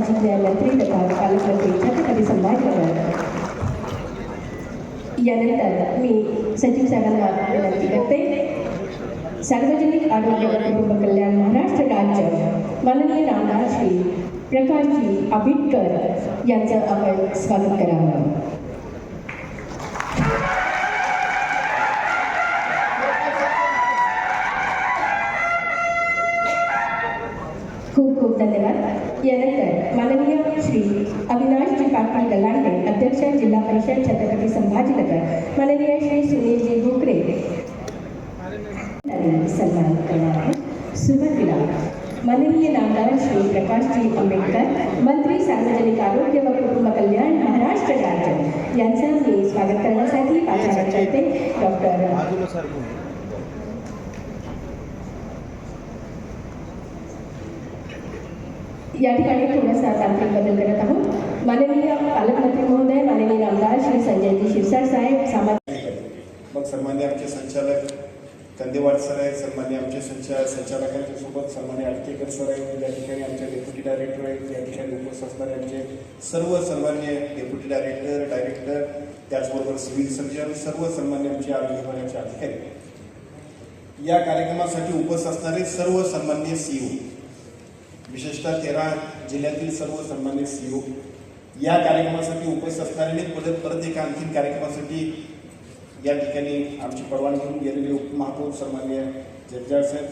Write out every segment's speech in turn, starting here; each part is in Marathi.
सामाजिक न्याय मंत्री तथा पालकमंत्री छत्रपती संभाजीनगर यानंतर मी सचिव साहेबांना विनंती करते। सार्वजनिक आरोग्य व कुटुंब कल्याण महाराष्ट्र राज्य माननीय नामदार श्री प्रकाशजी आंबेडकर यांचं आपण स्वागत करावं। खूप खूप धन्यवाद। यानंतर माननीय श्री अविनाशजी पाटील गलांडे अध्यक्ष जिल्हा परिषद छत्रपती संभाजीनगर माननीय श्री सुनीलजी भोकरे सन्मान करणार आहे। सुरुवातीला माननीय नामदार श्री प्रकाशजी आंबेडकर मंत्री सार्वजनिक आरोग्य व कुटुंब कल्याण महाराष्ट्र राज्य यांचं मी स्वागत करण्यासाठी पाचारण करते। डॉक्टर या ठिकाणी थोडासा तांत्रिक बदल करत आहोत। माननीय पालकमंत्री महोदय माननीय नामदार श्री संजयजी शिरसाट साहेब सामाजिक मग सन्मान्य आमचे संचालक कंदेवाड सर आहेत, सन्मान्य आमचे संचालकांच्या सोबत सन्मान्य आडकेकर सर आहेत, या ठिकाणी आमचे डेप्युटी डायरेक्टर आहेत, या ठिकाणी उपस्थित असणारे आमचे सर्व सन्मान्य डेप्युटी डायरेक्टर त्याचबरोबर सिव्हिल सर्जन सर्व सन्मान्य आमचे आरोग्य विभागाचे अधिकारी, या कार्यक्रमासाठी उपस्थित असणारे सर्व सन्मान्य सीओ, विशेषतः 13 जिल्ह्यातील सर्व सन्मान्य सीओ, या कार्यक्रमासाठी उपस्थित असणारे परत एका आणखीन कार्यक्रमासाठी या ठिकाणी आमची परवानगी घेऊन गेलेले उपमहापौर सन्मान्य जगजाळ साहेब,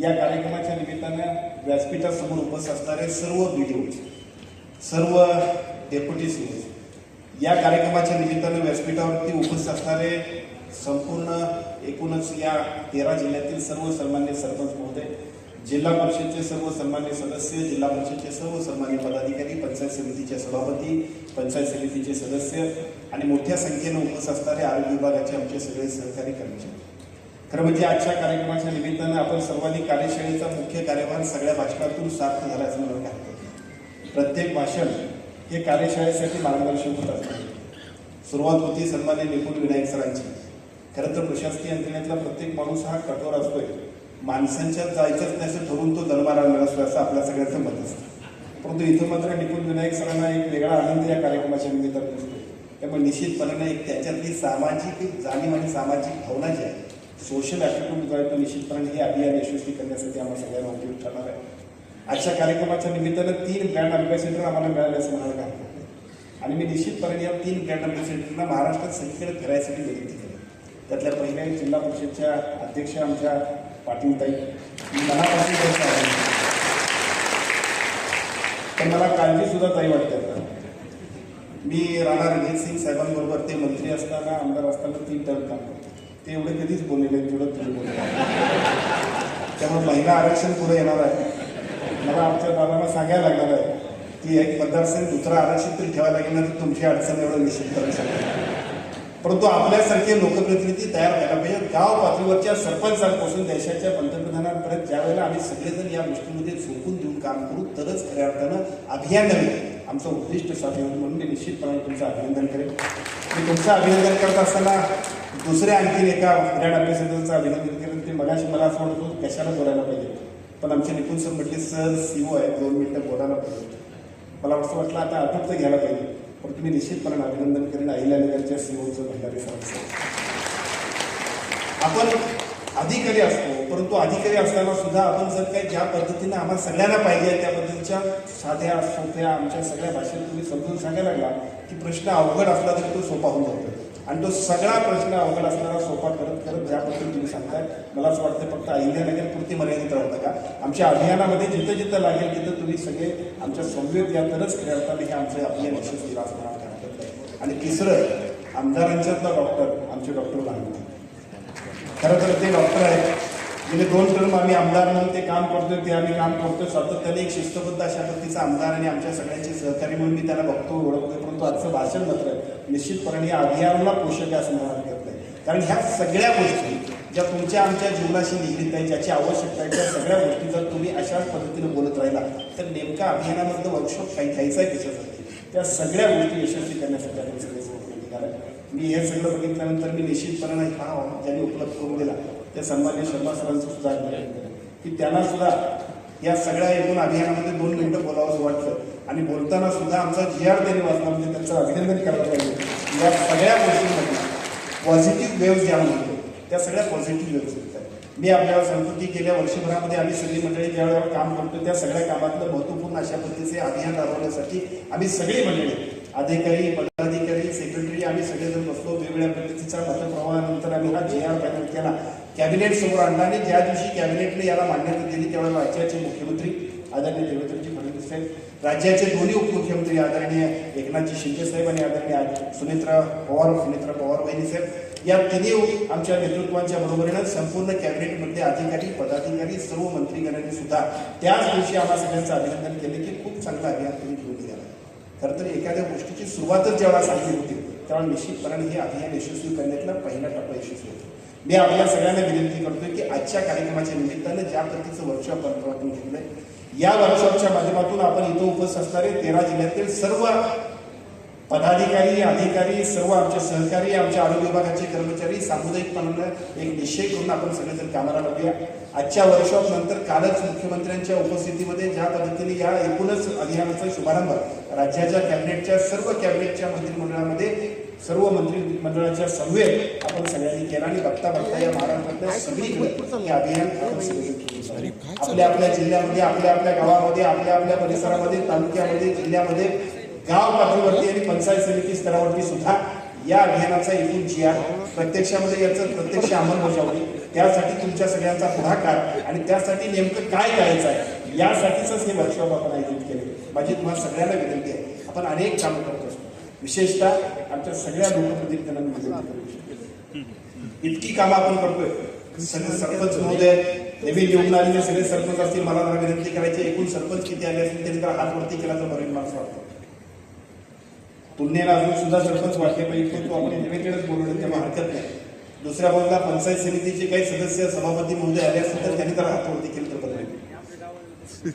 या कार्यक्रमाच्या निमित्तानं व्यासपीठासमोर उपस्थित असणारे सर्व बीडीओ, सर्व डेप्युटी सीओ, या कार्यक्रमाच्या निमित्तानं व्यासपीठावरती उपस्थित असणारे संपूर्ण एकूणच या 13 जिल्ह्यातील सर्व सन्मान्य सरपंच महोदय, जिल्हा परिषदेचे सर्व सन्मान्य सदस्य, जिल्हा परिषदेचे सर्व सन्मान्य पदाधिकारी, पंचायत समितीचे सभापती, पंचायत समितीचे सदस्य आणि मोठ्या संख्येनं उपस्थित असणारे आरोग्य विभागाचे आमचे सगळे सहकारी कर्मचारी, खरं म्हणजे आजच्या कार्यक्रमाच्या निमित्तानं आपण सर्वांनी कार्यशाळेचा मुख्य कार्यभार सगळ्या भाषणातून सार्थ झाल्याचं मला वाटतं। प्रत्येक भाषण हे कार्यशाळेसाठी मार्गदर्शक होत असतं। सुरुवात होती सन्मान्य निपुण विनायक सरांची। खरं तर प्रशासकीय यंत्रणेतला प्रत्येक माणूस हा कठोर असतोय, माणसांच्या जायचंच नाही असं ठरवून तो जन्माला असतो असं आपल्या सगळ्यांचं मत असतं, परंतु इथं मात्र निपुण विनायक सरांना एक वेगळा आनंद या कार्यक्रमाच्या निमित्तानं दिसतो। त्यामुळे निश्चितपणे एक त्याच्यातली सामाजिक जाणीव आणि सामाजिक भावना जी आहे, सोशल ॲटिट्यूड जो आहे तो निश्चितपणे हे अभियान यशस्वी करण्यासाठी आम्हाला सगळ्यांना उपयुक्त ठरणार आहे। आजच्या कार्यक्रमाच्या निमित्तानं 3 ब्रँड अँबॅसेडर आम्हाला मिळाले असं म्हणायला काय हरकत नाही आणि मी निश्चितपणे या 3 ब्रँड अँबॅसेडरना महाराष्ट्रात सगळीकडे फिरायसाठी विनंती केली। त्यातल्या पहिल्या जिल्हा परिषदच्या अध्यक्ष आमच्या पाटीलताई, मनापासून त्यांचं आहे, पण मला काळजी सुद्धा ताई वाटते। मी राणा रणजित सिंग साहेबांबरोबर ते मंत्री असताना आमदार असताना 3 टर्म काम करतो, ते एवढे कधीच बोललेले जेवढं तुम्ही बोलले, त्यामुळे महिला आरक्षण पुढे येणार आहे। मला आमच्या दादांना सांगायला लागणार आहे की एक मतदारसंघ दुसरा आरक्षित तरी ठेवायला लागेल ना, तर तुमची अडचण एवढं निश्चित करू शकतो, परंतु आपल्यासारखे लोकप्रतिनिधी तयार व्हायला पाहिजे। गाव पातळीवरच्या सरपंचांपासून देशाच्या पंतप्रधानांपर्यंत ज्यावेळेला आम्ही सगळेजण या गोष्टींमध्ये झोकून देऊन काम करू तरच खऱ्या अर्थानं अभियान नव्हे आमचं उद्दिष्ट साध्य होईल। म्हणून मी निश्चितपणे तुमचं अभिनंदन करेन। मी तुमचं अभिनंदन करत असताना दुसऱ्या आणखीन एका ब्रँड अँबॅसेडरचं अभिनंदन करेन। ते मगाशी मला असं वाटतं कशाला बोलायला पाहिजे, पण आमचे निपुण सर म्हटले सर सीओ आहेत 2 मिनिटं बोलायला पाहिजे, मला असं वाटलं आता आटोपचं घ्यायला पाहिजे, पण तुम्ही निश्चितपणे अभिनंदन करेन अहिल्यानगरच्या सीओचं भंडारी सरांचं। आपण अधिकारी असतो, परंतु अधिकारी असताना सुद्धा आपण जर काही ज्या पद्धतीने आम्हाला सगळ्यांना पाहिजे त्या पद्धतीच्या साध्या सोप्या आमच्या सगळ्या भाषेत तुम्ही समजून सांगायला लागला की प्रश्न अवघड असला तरी तो सोपा होऊन जातो आणि तो सगळा प्रश्न अवघड असणारा सोपा करत करत ज्या पद्धतीने तुम्ही सांगताय, मला असं वाटतं फक्त अहिल्यानगर पुरती मर्यादित राहू नका। आमच्या अभियानामध्ये जिथं जिथं लागेल तिथं तुम्ही सगळे आमच्या समवेत या तरच खऱ्या अर्थाने हे आमचं अभियान यशस्वी असणार आहे। आणि तिसरं आमदारांच्यातला डॉक्टर आमचे डॉक्टर लांडे, खरं तर ते डॉक्टर आहेत, गेले 2 टर्म आम्ही आमदार म्हणून ते काम करतोय, ते आम्ही काम करतोय सातत्याने एक शिस्तबद्ध अशा पद्धतीचा आमदार आणि आमच्या सगळ्यांचे सहकारी म्हणून मी त्याला बघतो ओळखतोय, परंतु आजचं भाषण मात्र निश्चितपणे या अभियानाला पोषक असं म्हणायला हरकत नाही, कारण ह्या सगळ्या गोष्टी ज्या तुमच्या आमच्या जीवनाशी निगडीत आहे, ज्याची आवश्यकता आहे, त्या सगळ्या गोष्टी जर तुम्ही अशाच पद्धतीने बोलत राहिला तर नेमका अभियानामधलं वर्कशॉप काही घ्यायचं आहे कशासाठी, त्या सगळ्या गोष्टी यशस्वी करण्यासाठी आपण सगळे निघाला। मी हे सगळं बघितल्यानंतर मी निश्चितपणे हा ज्यांनी उपलब्ध करून दिला त्या सन्मान्य शर्मा सरांचं सुद्धा अभिनंदन करेन की त्यांना सुद्धा या सगळ्या एकूण अभियानामध्ये 2 मिनिटं बोलावंसं वाटतं आणि बोलताना सुद्धा आमचा GR त्यांनी वाचला म्हणजे त्यांचं अभिनंदन करायला पाहिजे. या सगळ्या गोष्टींमध्ये पॉझिटिव्ह वेव्ह ज्या म्हणतो त्या सगळ्या पॉझिटिव्ह वेव्ह आहेत. मी आपल्याला सांगतो की गेल्या वर्षभरामध्ये आम्ही सगळी मंडळी ज्या वेळेला काम करतो त्या सगळ्या कामातलं महत्त्वपूर्ण अशा पद्धतीचे अभियान राबवण्यासाठी आम्ही सगळी मंडळी अधिकारी पदाधिकारी सेक्रेटरी आम्ही सगळेजण बसलो. वेगवेगळ्या पद्धतीचा मतप्रवाहानंतर आम्ही हा GR फायनल केला, कॅबिनेट समोर आणला आणि ज्या दिवशी कॅबिनेटने याला मान्यता दिली त्यावेळेला राज्याचे मुख्यमंत्री आदरणीय देवेंद्रजी फडणवीस साहेब, राज्याचे दोन्ही उपमुख्यमंत्री आदरणीय एकनाथजी शिंदे साहेब आणि आदरणीय सुनेत्रा पवार वहिनी साहेब या तिन्ही आमच्या नेतृत्वाच्या बरोबरीनं संपूर्ण कॅबिनेटमधले अधिकारी पदाधिकारी सर्व मंत्रीगणांनी सुद्धा त्याच दिवशी आम्हा सगळ्यांचं अभिनंदन केले की खूप चांगलं अभियान तुम्ही घेऊन निघाला. खरं तर एखाद्या गोष्टीची सुरुवातच जेव्हा चांगली होती तेव्हा निश्चितपणाने हे अभियान यशस्वी करण्यातला पहिला टप्पा यशस्वी होतो. मी आपल्या सगळ्यांना विनंती करतोय की आजच्या कार्यक्रमाच्या निमित्तानं ज्या पद्धतीचं वर्कशॉप आपण घेतलंय या वर्कशॉपच्या माध्यमातून आपण इथं उपस्थित असणारे 13 जिल्ह्यातील सर्व पदाधिकारी अधिकारी सर्व आमचे सहकारी आमच्या आरोग्य विभागाचे कर्मचारी सामुदायिकपणानं एक निश्चय करून आपण सगळेजण कामाला लागूया. आजच्या वर्कशॉप नंतर कालच मुख्यमंत्र्यांच्या उपस्थितीमध्ये ज्या पद्धतीने या एकूणच अभियानाचा शुभारंभ राज्याच्या कॅबिनेटच्या सर्व कॅबिनेटच्या मंत्रिमंडळामध्ये सर्व मंत्रिमंडळाच्या समवेत आपण सगळ्यांनी केला आणि बघता बघता या महाराष्ट्रातल्या सगळीकडे हे अभियान आपण सगळे आपल्या आपल्या जिल्ह्यामध्ये आपल्या आपल्या गावामध्ये आपल्या आपल्या परिसरामध्ये तालुक्यामध्ये जिल्ह्यामध्ये गाव पातळीवरती आणि पंचायत समिती स्तरावरती सुद्धा या अभियानाचा एकूण GR प्रत्यक्षामध्ये याचं प्रत्यक्ष अंमलबजावणी त्यासाठी तुमच्या सगळ्यांचा पुढाकार आणि त्यासाठी नेमकं काय करायचं आहे यासाठीच हे वर्कशॉप आपण आयोजित केले. माझी तुम्हाला सगळ्यांना विनंती आहे, आपण अनेक कामं करत असतो, विशेषतः आमच्या सगळ्या लोकप्रतिनिधींना इतकी कामं आपण करतोय. सगळे सरपंच महोदय नवीन निवडून आलेले सगळे सरपंच असतील, मला जरा विनंती करायची एकूण सरपंच किती आले असतील त्यांनी जरा हात वरती केला तर बरेच मार्क्स वाटतो. तुलनेला अजून सुद्धा सरपंच वाटले पाहिजे तो आपण लिमिटेडच बोलवलं तेव्हा हरकत नाही. दुसऱ्या बाजूला पंचायत समितीचे काही सदस्य सभापती महोदय आले असतील तर त्यांनी जरा हात वरती केलं तर बरं.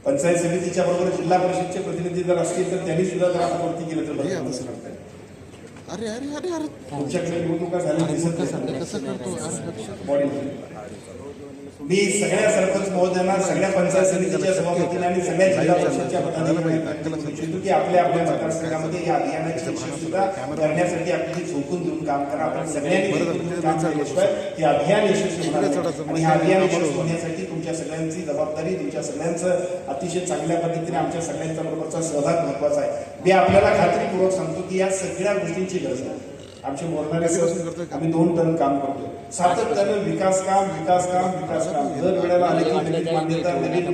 पंचायत समितीच्या बरोबर जिल्हा परिषदचे प्रतिनिधी जर असतील तर त्यांनी सुद्धा जर हात वरती केलं तर बरं. अरे अरे अरे अरे तुमच्याकडे निवडणुका झाल्या मी सगळ्या सरपंच महोदयांना सगळ्या पंचायत समितीच्या सभापतींना आणि सगळ्या जिल्हा परिषदच्या पदाधिकाऱ्यांना की आपल्या आपल्या मतदारसंघामध्ये या अभियानाची यशस्वीता करण्यासाठी आपली झोकून देऊन काम करा. आपण सगळ्यांनी काम केल्याशिवाय हे अभियान यशस्वी होणार आणि हे अभियान यशस्वी होण्यासाठी तुमच्या सगळ्यांची जबाबदारी तुमच्या सगळ्यांचं अतिशय चांगल्या पद्धतीने आमच्या सगळ्यांच्या बरोबरचा सहभाग महत्वाचा आहे. मी आपल्याला खात्रीपूर्वक सांगतो की या सगळ्या गोष्टींची गरज आहे. आमचे बोलणारे आम्ही 2 टर्म काम करतो सातत्यानं विकास काम दर वेळेला अनेक मान्यता नवीन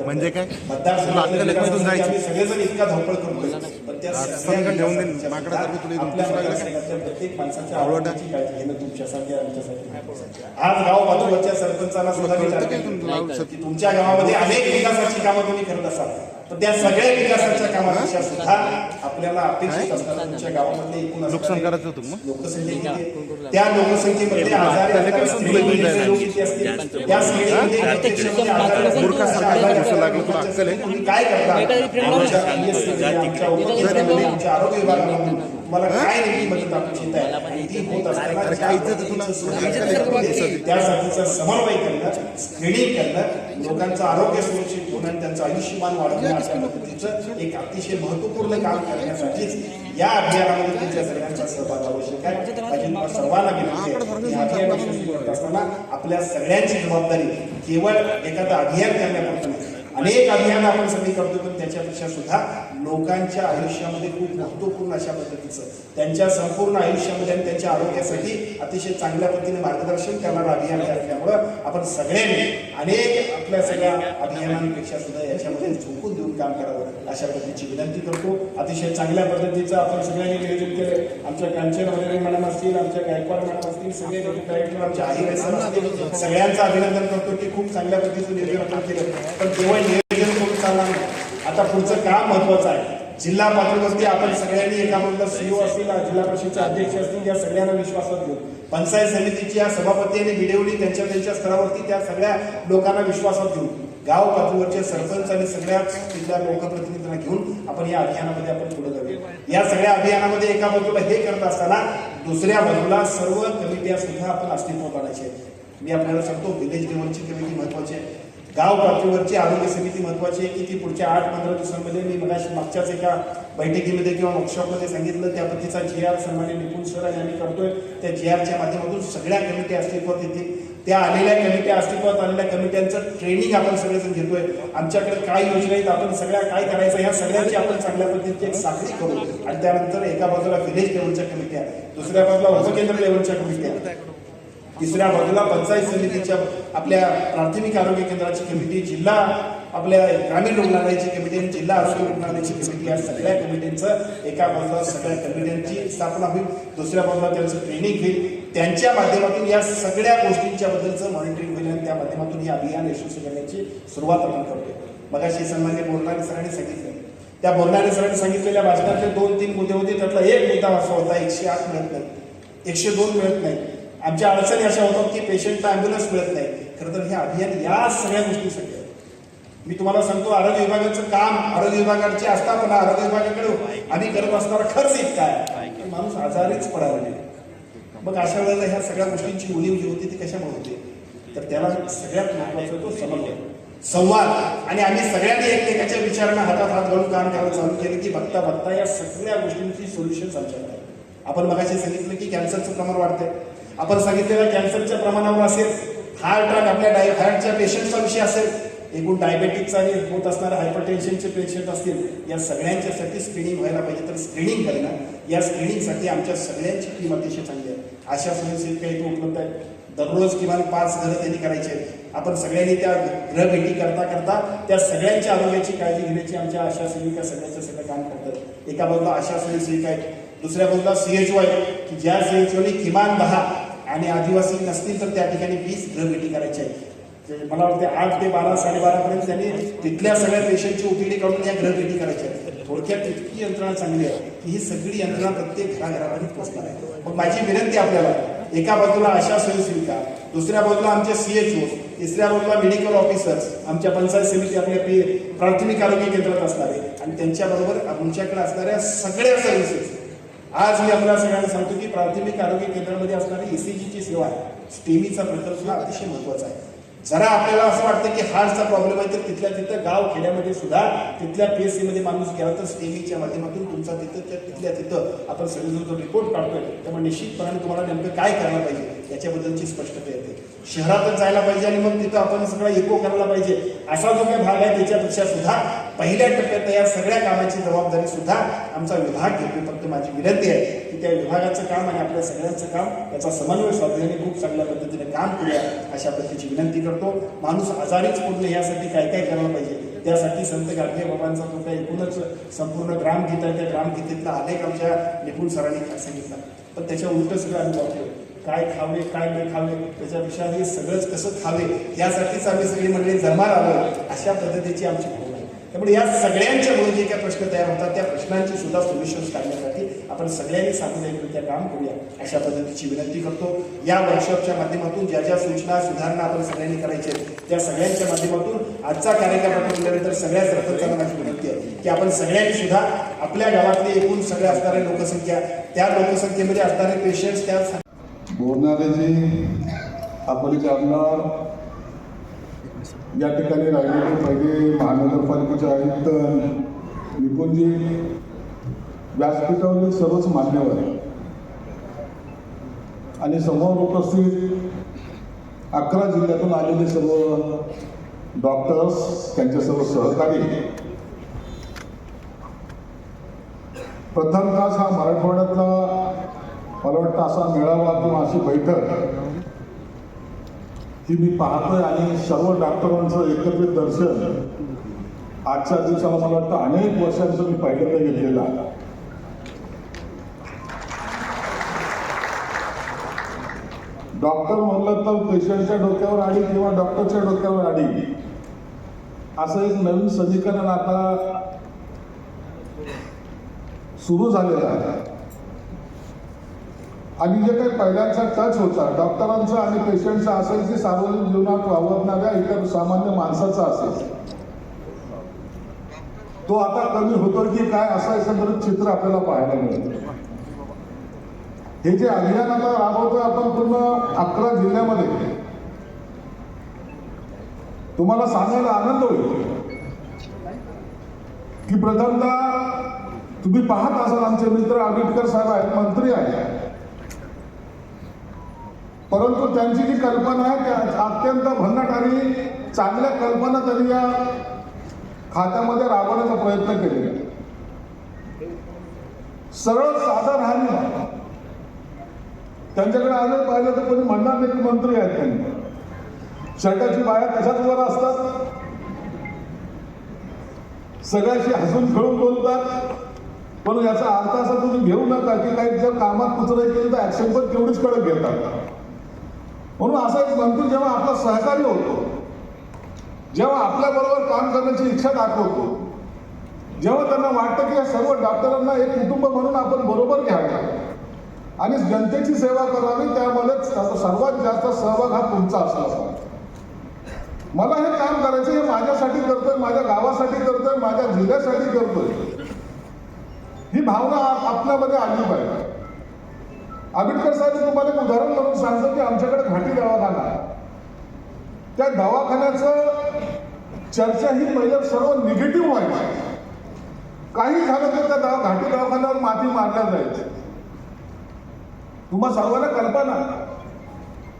म्हणजे काय आम्ही सगळेजण इतका धावपळ करतोय पण त्या प्रत्येक माणसाच्या आवडण्याची काळजी घेणं तुमच्यासाठी आमच्यासाठी. आज गाव बाजूच्या सरपंचाला सुद्धा विचारतो की तुमच्या गावामध्ये अनेक विकासाची कामं तुम्ही करत असाल तर त्या सगळ्या विकासाच्या कामापेक्षा सुद्धा आपल्याला अपेक्षित असतात तुमच्या गावामध्ये एकूण लोकसंख्या त्या लोकसंख्येमध्ये तुम्ही काय करता आरोग्य विभागामधून तुम्हाला काय नेमकी मदत अपेक्षित आहे आणि ती होत असताना त्यासाठीचा समन्वय करणं स्क्रीनिंग करणं लोकांचं आरोग्य सुरक्षित होणं आणि त्यांचं आयुष्यमान वाढवणं अशा पद्धतीचं एक अतिशय महत्वपूर्ण काम करण्यासाठीच या अभियानामध्ये तुमच्या सगळ्यांचा सहभाग आवश्यक आहे. माझी सर्वांना विनंती आहे या अभियान यशस्वी करत असताना आपल्या सगळ्यांची जबाबदारी केवळ एखादं अभियान करण्यापुरतं नाही. अनेक अभियान आपण सगळी करतो पण त्याच्यापेक्षा सुद्धा लोकांच्या आयुष्यामध्ये खूप महत्वपूर्ण अशा पद्धतीचं त्यांच्या संपूर्ण आयुष्यामध्ये आणि त्यांच्या आरोग्यासाठी अतिशय चांगल्या पद्धतीने मार्गदर्शन करणारं अभियान असल्यामुळं आपण सगळ्यांनी अनेक आपल्या सगळ्या अभियानांपेक्षा सुद्धा याच्यामध्ये झोकून देऊन काम करावं अशा पद्धतीची विनंती करतो. अतिशय चांगल्या पद्धतीचं आपण सगळ्यांनी नियोजन केलं. आमच्या कांचन वगैरे मॅडम असतील आमच्या गायकवाड मॅडम असतील सगळे डायरेक्टर आमच्या आई असतील सगळ्यांचं अभिनंदन करतो की खूप चांगल्या पद्धतीचं नियोजन आपण केलं. पण केवळ नियोजन करून चालणार नाही, आता पुढचं काम महत्वाचं आहे. जिल्हा पातळीवरती आपण सगळ्यांनी एका बाजूला CEO असतील जिल्हा परिषदेचे अध्यक्ष असतील या सगळ्यांना विश्वासात घेऊन पंचायत समितीच्या सभापती आणि बिडेवली त्यांच्या स्तरावरती त्या सगळ्या लोकांना विश्वासात घेऊन गाव पातळीवरचे सरपंच आणि सगळ्या तिथल्या लोकप्रतिनिधींना घेऊन आपण या अभियानामध्ये आपण पुढे जाऊया. या सगळ्या अभियानामध्ये एका बाजूला हे करत असताना दुसऱ्या बाजूला सर्व कमिट्या सुद्धा आपण अस्तित्वात आणायचे. मी आपल्याला सांगतो विलेज लेवलची कमिटी महत्वाची आहे, गाव पातळीवरची आरोग्य समिती महत्वाची आहे की ती पुढच्या 8-15 दिवसांमध्ये मी मागच्याच एका बैठकीमध्ये किंवा वर्कशॉपमध्ये सांगितलं त्या पद्धतीचा GR सन्मान्य निपुण सर आणि आम्ही करतोय. त्या GRच्या माध्यमातून सगळ्या कमिटी अस्तित्वात येतील. त्या आलेल्या कमिट्या अस्तित्वात आलेल्या कमिट्यांचं ट्रेनिंग आपण सगळेजण घेतोय. आमच्याकडे काय योजना आहेत, आपण सगळ्या काय करायचं ह्या सगळ्यांची आपण चांगल्या पद्धतीची एक साखळी करू आणि त्यानंतर एका बाजूला विलेज लेवलच्या कमिट्या, दुसऱ्या बाजूला उपकेंद्र लेवलच्या कमिट्या, तिसऱ्या बाजूला पंचायत समितीच्या आपल्या प्राथमिक आरोग्य केंद्राची कमिटी, जिल्हा आपल्या ग्रामीण रुग्णालयाची कमिटी आणि जिल्हा आरोग्य रुग्णालयाची कमिटी, या सगळ्या कमिट्यांचं एका बाजूला सगळ्या कमिट्यांची स्थापना होईल, दुसऱ्या बाजूला त्यांचं ट्रेनिंग होईल. त्यांच्या माध्यमातून या सगळ्या गोष्टींच्या बद्दलचं मॉनिटरिंग होईल आणि त्या माध्यमातून हे अभियान यशस्वी करण्याची सुरुवात आपण करतोय. मगाशी सन्मान्य बोरनारे सरांनी सांगितलं, त्या बोरनारे सरांनी सांगितलेल्या भाषणातले 2-3 मुद्दे होते. त्यातला एक मुद्दा असा होता 108 मिळत नाही, 102 मिळत नाही. आमच्या अडचणी अशा होतात की पेशंटला अँब्युलन्स मिळत नाही. खरं तर हे अभियान या सगळ्या गोष्टीसाठी आहे. मी तुम्हाला सांगतो आरोग्य विभागाचं काम, आरोग्य विभागाची आस्थापना, आरोग्य विभागाकडे आम्ही करत असणारा खर्च इतका आहे की माणूस आजारीच पडायला नाही. मग अशा वेळेला ह्या सगळ्या गोष्टींची उणीव जी होती ती कशामुळे होते, तर त्याला सगळ्यात महत्वाचा तो समन्वय, संवाद. आणि आम्ही सगळ्यांनी एकमेकाच्या विचारांना हातात हात घालून काम करायला चालू केलं की बघता बघता या सगळ्या गोष्टींची सोल्युशन आमच्याकडे आहे. आपण मगाशी सांगितलं की कॅन्सरचं प्रमाण वाढतंय. आपण सांगितलेलं कॅन्सरच्या प्रमाणावर असेल, हार्ट आणि आपल्या हार्टच्या पेशंटचा विषय असेल, एकूण डायबेटिकचा आणि होत असणारे हायपरटेन्शनचे पेशंट असतील, या सगळ्यांच्यासाठी स्क्रीनिंग व्हायला पाहिजे. तर स्क्रीनिंग करणं, या स्क्रीनिंगसाठी आमच्या सगळ्यांची टीम अतिशय चांगली आहे. अशा स्वयंसेविका इथे उपलब्ध आहेत. दररोज किमान 5 घरं त्यांनी करायचे आहेत. आपण सगळ्यांनी त्या गृहभेटी करता करता त्या सगळ्यांच्या आरोग्याची काळजी घेण्याची आमच्या आशा सेविका सगळ्यांचं सगळं काम करतात. एका बाजूला आशा स्वयंसेविका आहेत, दुसऱ्या बाजूला CHO आहे की ज्या CHOने किमान 10 आणि आदिवासी नसतील तर त्या ठिकाणी 20 गृहभेटी करायच्या आहेत. मला वाटते 8 ते 12, 12:30 पर्यंत त्यांनी तिथल्या सगळ्या पेशंटची OPD काढून या गृहभेटी करायच्या आहेत. थोडक्यात इतकी यंत्रणा चांगली आहे की ही सगळी यंत्रणा प्रत्येक घराघरामध्ये पोहोचणार आहे. मग माझी विनंती आपल्याला, एका बाजूला आशा स्वयंसेविका, दुसऱ्या बाजूला आमचे CHO, तिसऱ्या बाजूला मेडिकल ऑफिसर्स, आमच्या पंचायत समिती आपल्या प्राथमिक आरोग्य केंद्रात असणारे आणि त्यांच्याबरोबर आमच्याकडे असणाऱ्या सगळ्या सर्व्हिसेस. आज मी आपल्याला सगळ्यांना सांगतो की प्राथमिक आरोग्य केंद्रामध्ये असणारी ECGची सेवा आहे, स्टेमीचा प्रकल्प हा अतिशय महत्वाचा आहे. जरा आपल्याला असं वाटतं की हार्टचा प्रॉब्लेम आहे तर तिथल्या तिथं गाव खेड्यामध्ये सुद्धा तिथल्या PSC मध्ये माणूस गेला तर स्टेमीच्या माध्यमातून तुमचा तिथल्या तिथं आपण सगळेजण जो रिपोर्ट काढतोय त्यामुळे निश्चितपणे तुम्हाला नेमकं काय करायला पाहिजे याच्याबद्दलची स्पष्टता येते. शहरातच जायला पाहिजे आणि मग तिथं आपण सगळं इको करायला पाहिजे असा जो काही भाग आहे त्याच्यापेक्षा सुद्धा पहिल्या टप्प्यात या सगळ्या कामाची जबाबदारी सुद्धा आमचा विभाग घेतो. फक्त माझी विनंती आहे की त्या विभागाचं काम आणि आपल्या सगळ्यांचं काम याचा समन्वय साधल्याने खूप चांगल्या पद्धतीने काम करूया अशा पद्धतीची विनंती करतो. माणूस आजारीच पडणे यासाठी काय काय करायला पाहिजे त्यासाठी संत गाडगे बाबांचा जो काही एकूणच संपूर्ण ग्रामगीत आहे त्या ग्रामगीतेतला अनेक आमच्या निपुण सरांनी सांगितला. पण त्याच्या उलट सगळं आम्ही वापरतो. काय खावे काय न खावे त्याच्या विषयाने सगळंच कसं खावे यासाठीच आम्ही सगळी मंडळी जमार आलो अशा पद्धतीची आमची भावना आहे. त्यामुळे या सगळ्यांच्या मुळे जे काही प्रश्न तयार होतात त्या प्रश्नांची सुद्धा सोल्युशन्स काढण्यासाठी आपण सगळ्यांनी सामुदायिकरित्या काम करूया अशा पद्धतीची विनंती करतो. या वर्कशॉपच्या माध्यमातून ज्या ज्या सूचना सुधारणा आपण सगळ्यांनी करायच्या त्या सगळ्यांच्या माध्यमातून आजचा कार्यक्रम आटोपल्यानंतर सगळ्या सरपंचांना माझी विनंती आहे की आपण सगळ्यांनी सुद्धा आपल्या गावातले एकूण सगळे असणारे लोकसंख्या त्या लोकसंख्येमध्ये असणारे पेशंट्स त्या बोलणारे आपले आमदार या ठिकाणी राहिलेले पहिले महानगरपालिकेचे आयुक्त निपुणजी, व्यासपीठावरील सर्वच मान्यवर आणि समोर उपस्थित 11 जिल्ह्यातून आलेले सर्व डॉक्टर्स, त्यांचे सर्व सहकारी, प्रथमतः हा मराठवाड्यातला मला वाटतं असा मेळावा किंवा अशी बैठक ही मी पाहतोय आणि सर्व डॉक्टरांचं एकत्रित दर्शन आजच्या दिवसाला मला वाटतं अनेक वर्षांचं मी पहिल्यांदा घेतलेलं आहे. डॉक्टर म्हणलं तर पेशंटच्या डोक्यावर आडी किंवा डॉक्टरच्या डोक्यावर आडी असं एक नवीन समीकरण आता सुरू झालेलं आहे. आणि जे काही पहिल्यांचा टच होता डॉक्टरांचा आणि पेशंटचा असेल की सार्वजनिक जीवनात वावरणाऱ्या इतर सामान्य माणसाचा असेल तो आता कमी होतो की काय असं एकंदरीत चित्र आपल्याला पाहायला मिळतं. हे जे अभियान आता राबवतोय आपण पूर्ण 11 जिल्ह्यामध्ये तुम्हाला सांगायला आनंद होईल की प्रथमतः तुम्ही पाहत असाल आमचे मित्र आंबेडकर साहेब आहेत, मंत्री आहेत, परंतु त्यांची जी कल्पना आहे त्या अत्यंत भन्नाट आणि चांगल्या कल्पना त्यांनी या खात्यामध्ये राबवण्याचा प्रयत्न केलेला आहे. सरळ साधा राहणे, त्यांच्याकडे आले पाहिलं तर कोणी म्हणणार नाही की मंत्री आहेत त्यांनी. शर्टाची बाया कशाच वर असतात, सगळ्याशी हसून खेळून बोलतात, पण याचा अर्थ असा तुम्ही घेऊ नका की काही जर कामात कुचराई केली तर ऍक्शन पण तेवढीच कडक घेतात. म्हणून असा एक मंत्री जेव्हा आपला सहकारी होतो, जेव्हा आपल्या बरोबर काम करण्याची इच्छा दाखवतो, जेव्हा त्यांना वाटतं की या सर्व डॉक्टरांना एक कुटुंब म्हणून आपण बरोबर घ्यावं आणि जनतेची सेवा करावी, त्यामध्ये सर्वात जास्त सहभाग हा तुमचा असला पाहिजे. मला हे काम करायचं, हे माझ्यासाठी करतोय, माझ्या गावासाठी करतोय, माझ्या जिल्ह्यासाठी करतोय, ही भावना आपल्यामध्ये आली पाहिजे. आंबेडकर साहेब तुम्हाला एक उदाहरण म्हणून सांगतो की आमच्याकडे घाटी दवाखाना आहे. त्या दवाखान्याचं चर्चा ही पहिले सर्व निगेटिव्ह व्हायची. काही झालं तर त्या घाटी दवाखान्यावर माती मारल्या जायची. तुम्हा सर्वांना कल्पना,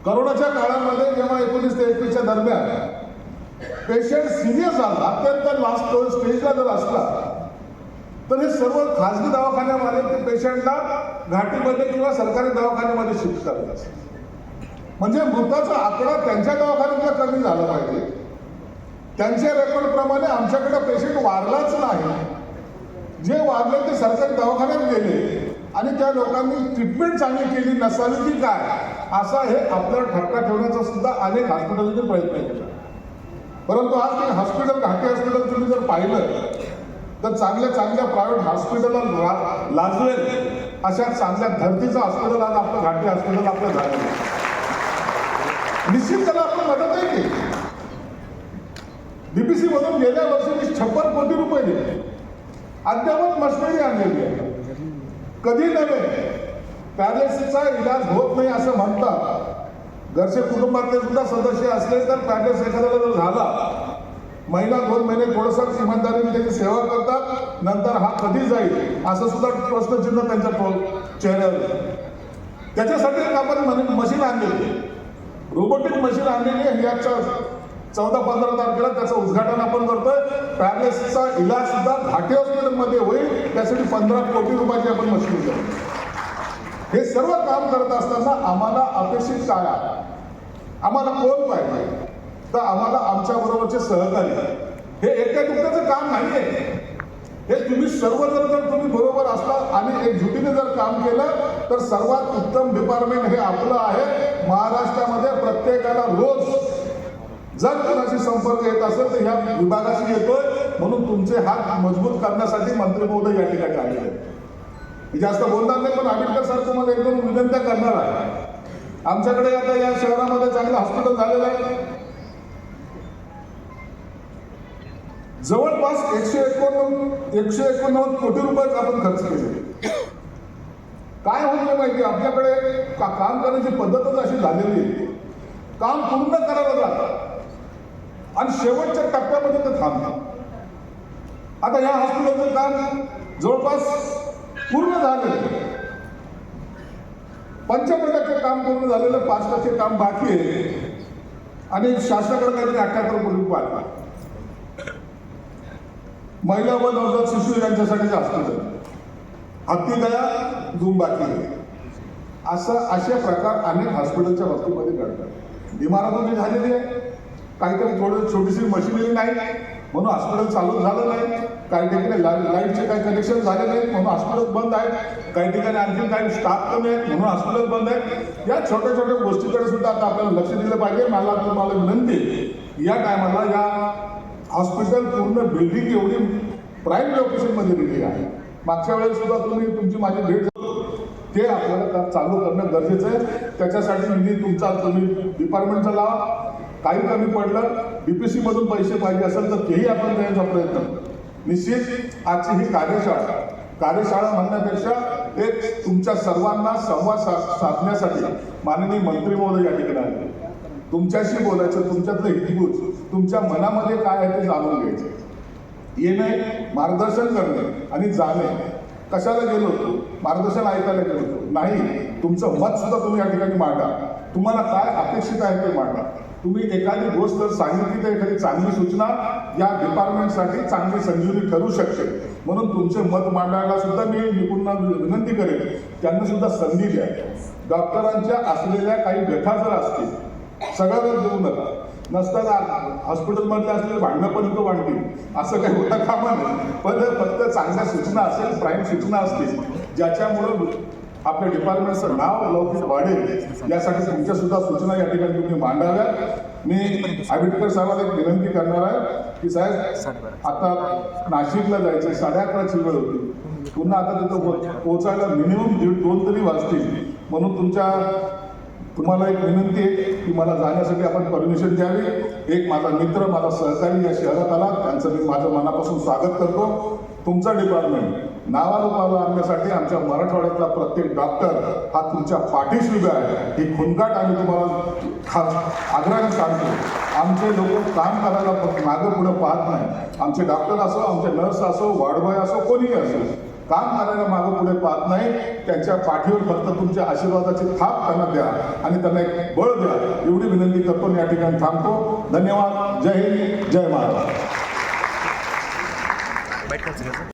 करोनाच्या काळामध्ये जेव्हा 19 ते 21च्या दरम्यान पेशंट सिरियस झाला, अत्यंत लास्ट स्टेजला जर असला तर हे सर्व खाजगी दवाखान्यामध्ये ते पेशंटला घाटीमध्ये किंवा सरकारी दवाखान्यामध्ये शिफ्ट करतात. म्हणजे मृताचा आकडा त्यांच्या दवाखान्यातला कमी झाला पाहिजे. त्यांच्या रेकॉर्डप्रमाणे आमच्याकडे पेशंट वारलाच नाही, जे वारले ते सरकारी दवाखान्यात गेले आणि त्या लोकांनी ट्रीटमेंट चांगली केली नसावी की काय, असा हे आपल्यावर ठपका ठेवण्याचा सुद्धा अनेक हॉस्पिटलने प्रयत्न केला. परंतु आज ते हॉस्पिटल, घाटी हॉस्पिटल तुम्ही जर पाहिलं तर चांगल्या चांगल्या प्रायव्हेट हॉस्पिटलला लाजवेल अशा चांगल्या धर्तीचं हॉस्पिटल आज आपलं घाटी हॉस्पिटल आपलं झालेलं. निश्चित त्याला आपण मदतही केली. डीपीसी मधून गेल्या वर्षी 56 कोटी रुपये दिले, अद्यावत मशिनरी आणलेली आहे. कधी नव्हे पॅरालिसिसचा इलाज होत नाही असं म्हणतात. घरचे कुटुंबातले सुद्धा सदस्य असले तर पॅरालिसिस एखाद्याला जर झाला, महिना 2 महिने थोडंसं इमानदारीने त्याची सेवा करतात, नंतर हा कधी जाईल असं सुद्धा प्रश्नचिन्ह त्यांच्या चेहऱ्यावर. त्याच्यासाठी एक आपण मशीन आणलेली, रोबोटिक मशीन आणलेली आहे. याच्या 14-15 तारखेला त्याचं उद्घाटन आपण करतोय. पॅरालिसिसचा इलाज सुद्धा घाटी हॉस्पिटलमध्ये होईल, त्यासाठी 15 कोटी रुपयाची आपण मशीन करतो. हे सर्व काम करत असताना आम्हाला अपेक्षित काय आहे, आम्हाला कोण पाहिजे, तर आम्हाला आमच्या बरोबरचे सहकारी. हे एका दुसऱ्याचं काम नाही आहे, हे तुम्ही सर्वजण जर तुम्ही बरोबर असला आणि एकजुटीने जर काम केलं तर सर्वात उत्तम डिपार्टमेंट हे आपलं आहे. महाराष्ट्रामध्ये प्रत्येकाला रोज जर कोणाशी संपर्क येत असेल तर ह्या विभागाशी येतोय. म्हणून तुमचे हात मजबूत करण्यासाठी मंत्री महोदय या ठिकाणी आलेले आहेत. जास्त बोलणार नाही, पण आंबेडकर सर तुम्हाला एकदम विनंत्या करणार आहे. आमच्याकडे आता या शहरामध्ये चांगलं हॉस्पिटल झालेलं आहे. जवळपास 189 कोटी रुपये आपण खर्च केले. काय होत माहिती, आपल्याकडे काम करण्याची पद्धतच अशी झालेली आहे, काम पूर्ण करायला जातात आणि शेवटच्या टप्प्यामध्ये ते थांबतात. आता या हॉस्पिटलचं काम जवळपास पूर्ण झालेलं, 55% काम पूर्ण झालेलं, 5% काम बाकी आहे आणि शासनाकडे काहीतरी 78 कोटी रुपये आले. महिला व नवजात शिशु यांच्यासाठी हॉस्पिटल, हत्ती गया झूम बाकी आहे. अशा प्रकार अनेक हॉस्पिटलच्या बाबतीमध्ये घडतात. इमारत उभी झालेली आहे, काहीतरी थोडी छोटीशी मशिनरी नाही म्हणून हॉस्पिटल चालू झालं नाही, काही ठिकाणी लाईटचे काही कनेक्शन झाले नाहीत म्हणून हॉस्पिटल बंद आहे, काही ठिकाणी आणखी काही स्टाफ कमी आहेत म्हणून हॉस्पिटल बंद आहे. या छोट्या छोट्या गोष्टीकडे सुद्धा आता आपल्याला लक्ष दिलं पाहिजे. मला तुम्हाला विनंती, या टायमाला या हॉस्पिटल पूर्ण बिल्डिंग एवढी प्राईम लोकेशनमध्ये दिली आहे. मागच्या वेळेस सुद्धा तुमची माझी भेट ते आपल्याला चालू करणं गरजेचं आहे. त्याच्यासाठी तुम्ही डिपार्टमेंटचा लावा. काही कमी पडलं, डीपीसी मधून पैसे पाहिजे असेल तर तेही आपण देण्याचा प्रयत्न. निश्चित आजची ही कार्यशाळा म्हणण्यापेक्षा एक तुमच्या सर्वांना संवाद साधण्यासाठी माननीय मंत्री महोदय या ठिकाणी आले. तुमच्याशी बोलायचं, तुमच्यातलं हितगुज, तुमच्या मनामध्ये काय आहे ते जाणून घ्यायचे. येणे, मार्गदर्शन करणे आणि जाणे. कशाला गेलो होतो? मार्गदर्शन ऐकायला गेलो होतो नाही. तुमचं मत सुद्धा तुम्ही या ठिकाणी मांडा. तुम्हाला काय अपेक्षित आहे ते मांडा. तुम्ही एखादी गोष्ट सांगितली तर एखादी चांगली सूचना या डिपार्टमेंटसाठी चांगली संजीवनी ठरू शकते. म्हणून तुमचे मत मांडायला सुद्धा मी निपुणांना विनंती करेन, त्यांना सुद्धा संधी द्या. डॉक्टरांच्या असलेल्या काही व्यथा जर असतील, सगळं देऊ नका. नसताना हॉस्पिटलमधले असलेले भांडणं पण इथं वाढतील असं काही होता कामा नाही. पण फक्त चांगल्या सूचना असेल, प्राईम सूचना असतील, ज्याच्यामुळं आपल्या डिपार्टमेंटचं नाव लवकर वाढेल, यासाठी तुमच्या सुद्धा सूचना या ठिकाणी तुम्ही मांडाव्या. मी आंबेडकर साहेबांना एक विनंती करणार आहे की साहेब, आता नाशिकला जायचं, 11:30ची वेळ होती. पुन्हा आता तिथं पोहोचायला मिनिमम 1.5-2 तरी वाजतील. म्हणून तुम्हाला एक विनंती आहे की मला जाण्यासाठी आपण परमिशन द्यावी. एक माझा मित्र, माझा सहकारी या शहरात आला, त्यांचं मी माझ्या मनापासून स्वागत करतो. तुमचा डिपार्टमेंट नावारूपाला आणण्यासाठी आमच्या मराठवाड्यातला प्रत्येक डॉक्टर हा तुमच्या पाठीशी उभा आहे. ही खुणकाट आम्ही तुम्हाला आग्रहाने सांगतो. आमचे लोक काम करायला मागं पुढं पाहत नाही. आमचे डॉक्टर असो, आमचे नर्स असो, वार्डबॉय असो, कोणीही असो, काम करायला मागं पुढे पाहत नाही. त्यांच्या पाठीवर फक्त तुमच्या आशीर्वादाची थाप त्यांना द्या आणि त्यांना एक बळ द्या, एवढी विनंती करतो आणि या ठिकाणी थांबतो. धन्यवाद. जय हिंद, जय महाराष्ट्र.